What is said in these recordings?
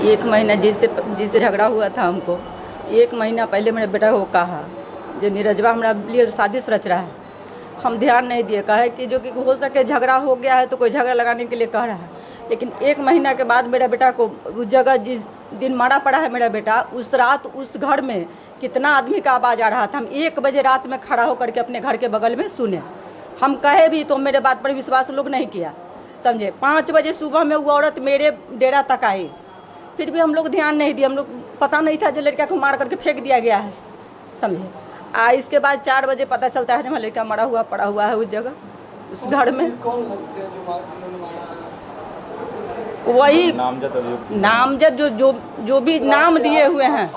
एक महीना जिससे झगड़ा हुआ था हमको, एक महीना पहले मेरे बेटा को कहा जो नीरजवा हमारा लिए साजिश रच रहा है। हम ध्यान नहीं दिए, कहे कि जो कि हो सके झगड़ा हो गया है तो कोई झगड़ा लगाने के लिए कह रहा है। लेकिन एक महीना के बाद मेरे बेटा को उस जगह जिस दिन मारा पड़ा है मेरा बेटा, उस रात उस घर में कितना आदमी का आवाज़ आ रहा था। हम 1 बजे रात में खड़ा होकर के अपने घर के बगल में सुने। हम कहे भी तो मेरे बात पर विश्वास लोग नहीं किया, समझे। 5 बजे सुबह में वो औरत मेरे डेरा तक आई, फिर भी हम लोग ध्यान नहीं दिए। हम लोग पता नहीं था जो लड़का को मार करके फेंक दिया गया है, समझे। इसके बाद 4 बजे पता चलता है कि हमारा लड़का मरा हुआ पड़ा हुआ है उस जगह, उस घर में। वही नामजद जो भी नाम दिए हुए हैं,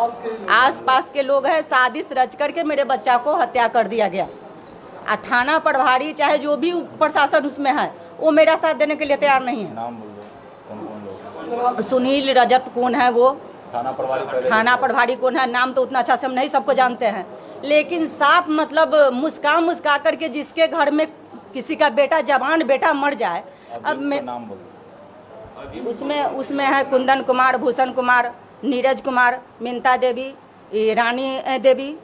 आसपास के लोग हैं। साजिश रच करके मेरे बच्चा को हत्या कर दिया गया। थाना प्रभारी चाहे जो भी प्रशासन उसमें है, वो मेरा साथ देने के लिए तैयार नहीं है। नाम बोल दो, कौन लोग? सुनील रजत कौन है वो, थाना प्रभारी कौन है, नाम तो उतना अच्छा से हम नहीं सबको जानते हैं। लेकिन साफ मतलब मुस्का करके जिसके घर में किसी का बेटा, जवान बेटा मर जाए। अब मैं नाम बोल दो। उसमें है कुंदन कुमार, भूषण कुमार, नीरज कुमार, मिंता देवी, रानी देवी,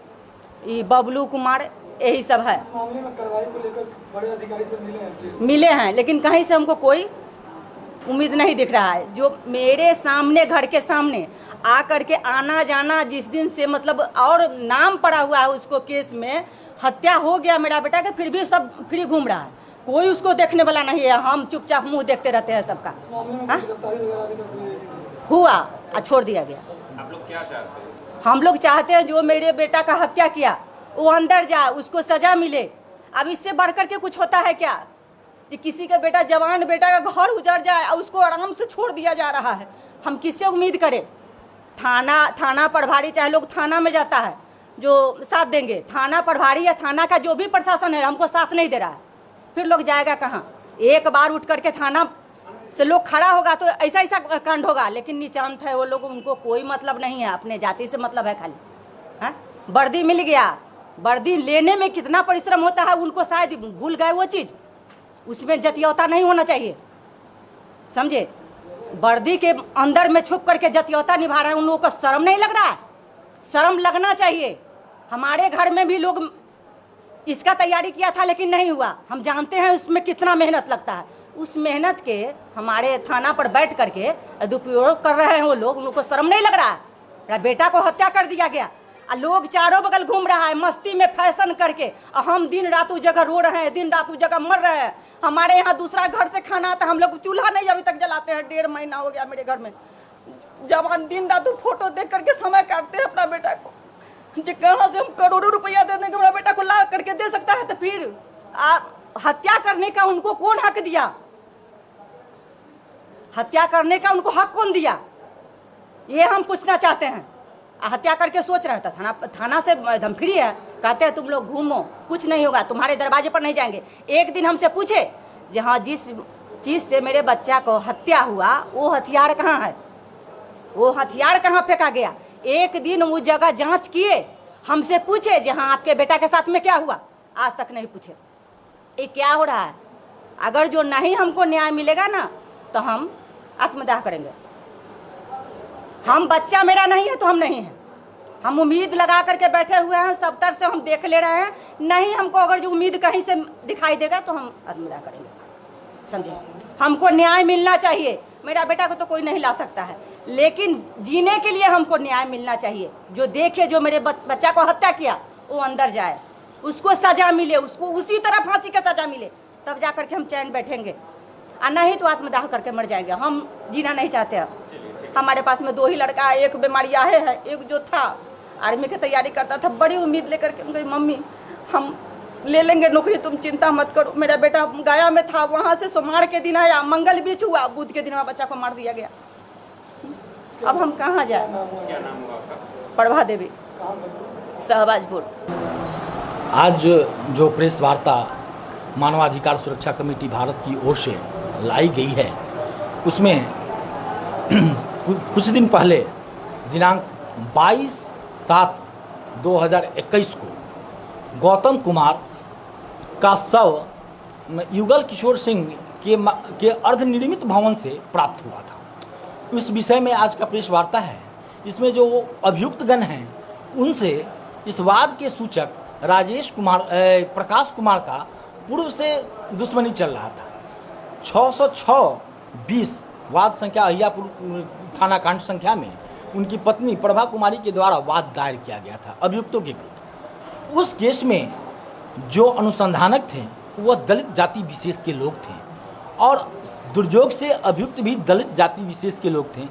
बबलू कुमार, यही सब है। इस मामले में कार्रवाई को लेकर बड़े अधिकारी से मिले हैं, लेकिन कहीं से हमको कोई उम्मीद नहीं दिख रहा है। जो मेरे सामने, घर के सामने आ करके आना जाना, जिस दिन से मतलब और नाम पड़ा हुआ है उसको केस में, हत्या हो गया मेरा बेटा के, फिर भी सब फ्री घूम रहा है। कोई उसको देखने वाला नहीं है। हम चुपचाप मुंह देखते रहते हैं सबका। हुआ और छोड़ दिया गया। आप लोग क्या चाहते हैं? हम लोग चाहते हैं जो मेरे बेटा का हत्या किया वो अंदर जाए, उसको सजा मिले। अब इससे बढ़कर के कुछ होता है क्या कि किसी का बेटा, जवान बेटा का घर उजड़ जाए और उसको आराम से छोड़ दिया जा रहा है। हम किससे उम्मीद करें? थाना प्रभारी, चाहे लोग थाना में जाता है जो साथ देंगे, थाना प्रभारी या थाना का जो भी प्रशासन है हमको साथ नहीं दे रहा है, फिर लोग जाएगा कहाँ? एक बार उठ करके थाना से लोग खड़ा होगा तो ऐसा ऐसा कांड होगा। लेकिन नीचांत है वो लोग, उनको कोई मतलब नहीं है, अपने जाति से मतलब है खाली। हाँ, वर्दी मिल गया, वर्दी लेने में कितना परिश्रम होता है उनको शायद भूल गए वो चीज़। उसमें जतियौता नहीं होना चाहिए, समझे। वर्दी के अंदर में छुप करके जतियौता निभा रहे हैं, उन लोगों को शर्म नहीं लग रहा है? शर्म लगना चाहिए। हमारे घर में भी लोग इसका तैयारी किया था लेकिन नहीं हुआ। हम जानते हैं उसमें कितना मेहनत लगता है। उस मेहनत के हमारे थाना पर बैठ करके दुरुपयोग कर रहे हैं वो लोग। उनको शर्म नहीं लग रहा है? मेरा बेटा को हत्या कर दिया गया और लोग चारों बगल घूम रहा है मस्ती में, फैशन करके। और हम दिन रात उस जगह रो रहे हैं, दिन रात उस जगह मर रहे हैं। हमारे यहाँ दूसरा घर से खाना आता, हम लोग चूल्हा नहीं अभी तक जलाते हैं। 1.5 महीना हो गया मेरे घर में। जवान दिन रात फोटो देख करके समय काटते हैं अपना बेटा को। कहाँ से हम करोड़ों रुपया दे देंगे मेरा बेटा को ला करके दे सकता है? तो फिर हत्या करने का उनको कौन हक दिया? हत्या करने का उनको हक कौन दिया? ये हम पूछना चाहते हैं। हत्या करके सोच रहे थे थाना से एकदम फ्री है, कहते हैं तुम लोग घूमो, कुछ नहीं होगा, तुम्हारे दरवाजे पर नहीं जाएंगे। एक दिन हमसे पूछे जी हाँ, जिस चीज़ से मेरे बच्चा को हत्या हुआ वो हथियार कहाँ है, वो हथियार कहाँ फेंका गया? एक दिन उस जगह जांच किए, हमसे पूछे जी हाँ आपके बेटा के साथ में क्या हुआ? आज तक नहीं पूछे। ये क्या हो रहा है? अगर जो नहीं हमको न्याय मिलेगा ना तो हम आत्मदाह करेंगे। हम, बच्चा मेरा नहीं है तो हम नहीं हैं। हम उम्मीद लगा करके बैठे हुए हैं, सब तरह से हम देख ले रहे हैं। नहीं, हमको अगर जो उम्मीद कहीं से दिखाई देगा तो हम आत्मदाह करेंगे, समझे। हमको न्याय मिलना चाहिए। मेरा बेटा को तो कोई नहीं ला सकता है, लेकिन जीने के लिए हमको न्याय मिलना चाहिए। जो देखे जो मेरे बच्चा को हत्या किया वो अंदर जाए, उसको सजा मिले, उसको उसी तरह फांसी का सजा मिले, तब जा करके हम चैन बैठेंगे। और नहीं तो आत्मदाह करके मर जाएंगे। हम जीना नहीं चाहते। अब हमारे पास में 2 ही लड़का है, एक बीमारी आहे है, एक जो था आर्मी की तैयारी करता था। बड़ी उम्मीद लेकर के उनकी मम्मी हम ले लेंगे नौकरी, तुम चिंता मत करो। मेरा बेटा गया में था, वहाँ से सोमवार के दिन आया, मंगल बीच हुआ, बुध के दिन मेरा बच्चा को मार दिया गया। अब हम कहाँ जाए? क्या नाम हुआ आपका? प्रभा देवी, सहबाजपुर। आज जो प्रेस वार्ता मानवाधिकार सुरक्षा कमेटी भारत की ओर से लाई गई है, उसमें कुछ दिन पहले दिनांक 22/7/2021 को गौतम कुमार का शव युगल किशोर सिंह के अर्धनिर्मित भवन से प्राप्त हुआ था। उस विषय में आज का प्रेस वार्ता है। इसमें जो अभियुक्तगण हैं उनसे इस वाद के सूचक प्रकाश कुमार का पूर्व से दुश्मनी चल रहा था। 606-20 वाद संख्या अहियापुर थाना कांड संख्या में उनकी पत्नी प्रभा कुमारी के द्वारा वाद दायर किया गया था अभियुक्तों के विरुद्ध। उस केस में जो अनुसंधानक थे वह दलित जाति विशेष के लोग थे और दुर्योग से अभियुक्त भी दलित जाति विशेष के लोग थे।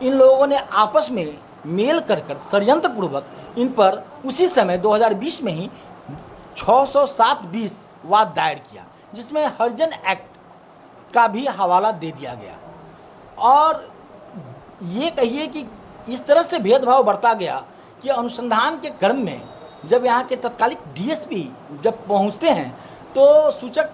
इन लोगों ने आपस में मेल कर षड्यंत्र पूर्वक इन पर उसी समय 2020 में ही 607-20 वाद दायर किया, जिसमें हरिजन एक्ट का भी हवाला दे दिया गया। और ये कहिए कि इस तरह से भेदभाव बढ़ता गया कि अनुसंधान के क्रम में जब यहाँ के तत्कालिक डीएसपी जब पहुँचते हैं तो सूचक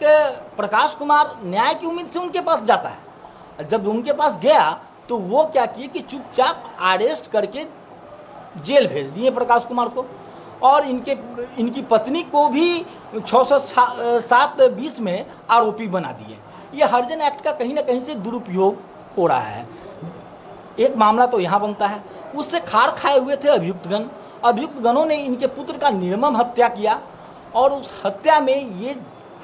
प्रकाश कुमार न्याय की उम्मीद से उनके पास जाता है। जब उनके पास गया तो वो क्या किए कि चुपचाप अरेस्ट करके जेल भेज दिए प्रकाश कुमार को और इनकी पत्नी को भी 607-20 में आरोपी बना दिए। ये हरिजन एक्ट का कहीं ना कहीं से दुरुपयोग हो रहा है। एक मामला तो यहाँ बनता है, उससे खार खाए हुए थे अभियुक्तगणों ने इनके पुत्र का निर्मम हत्या किया और उस हत्या में ये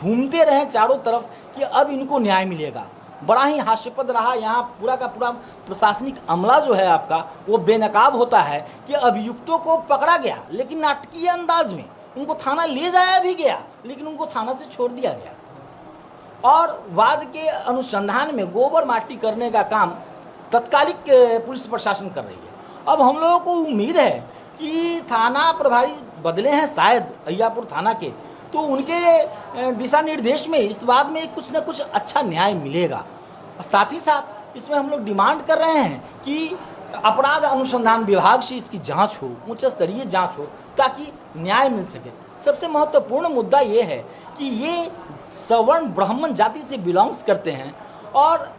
घूमते रहे चारों तरफ कि अब इनको न्याय मिलेगा। बड़ा ही हास्यास्पद रहा। यहाँ पूरा का पूरा प्रशासनिक अमला जो है आपका वो बेनकाब होता है कि अभियुक्तों को पकड़ा गया लेकिन नाटकीय अंदाज में उनको थाना ले जाया भी गया लेकिन उनको थाना से छोड़ दिया गया। और वाद के अनुसंधान में गोबर माटी करने का काम तत्कालिक पुलिस प्रशासन कर रही है। अब हम लोगों को उम्मीद है कि थाना प्रभारी बदले हैं शायद अहियापुर थाना के, तो उनके दिशा निर्देश में इस बात में कुछ न कुछ अच्छा न्याय मिलेगा। साथ ही साथ इसमें हम लोग डिमांड कर रहे हैं कि अपराध अनुसंधान विभाग से इसकी जांच हो, उच्च स्तरीय जांच हो ताकि न्याय मिल सके। सबसे महत्वपूर्ण मुद्दा ये है कि ये सवर्ण ब्राह्मण जाति से बिलोंग्स करते हैं और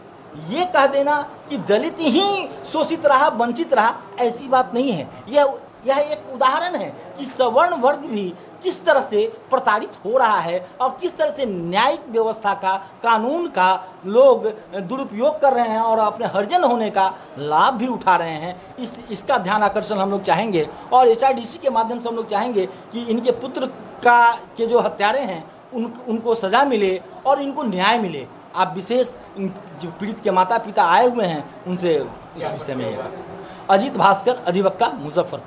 ये कह देना कि दलित ही शोषित रहा, वंचित रहा, ऐसी बात नहीं है। यह एक उदाहरण है कि सवर्ण वर्ग भी किस तरह से प्रताड़ित हो रहा है और किस तरह से न्यायिक व्यवस्था का, कानून का लोग दुरुपयोग कर रहे हैं और अपने हरिजन होने का लाभ भी उठा रहे हैं। इसका ध्यान आकर्षण हम लोग चाहेंगे और HRDC के माध्यम से हम लोग चाहेंगे कि इनके पुत्र के जो हत्यारे हैं उनको सज़ा मिले और इनको न्याय मिले। आप विशेष जो पीड़ित के माता पिता आए हुए हैं उनसे इस विषय में। अजीत भास्कर, अधिवक्ता, मुजफ्फरपुर।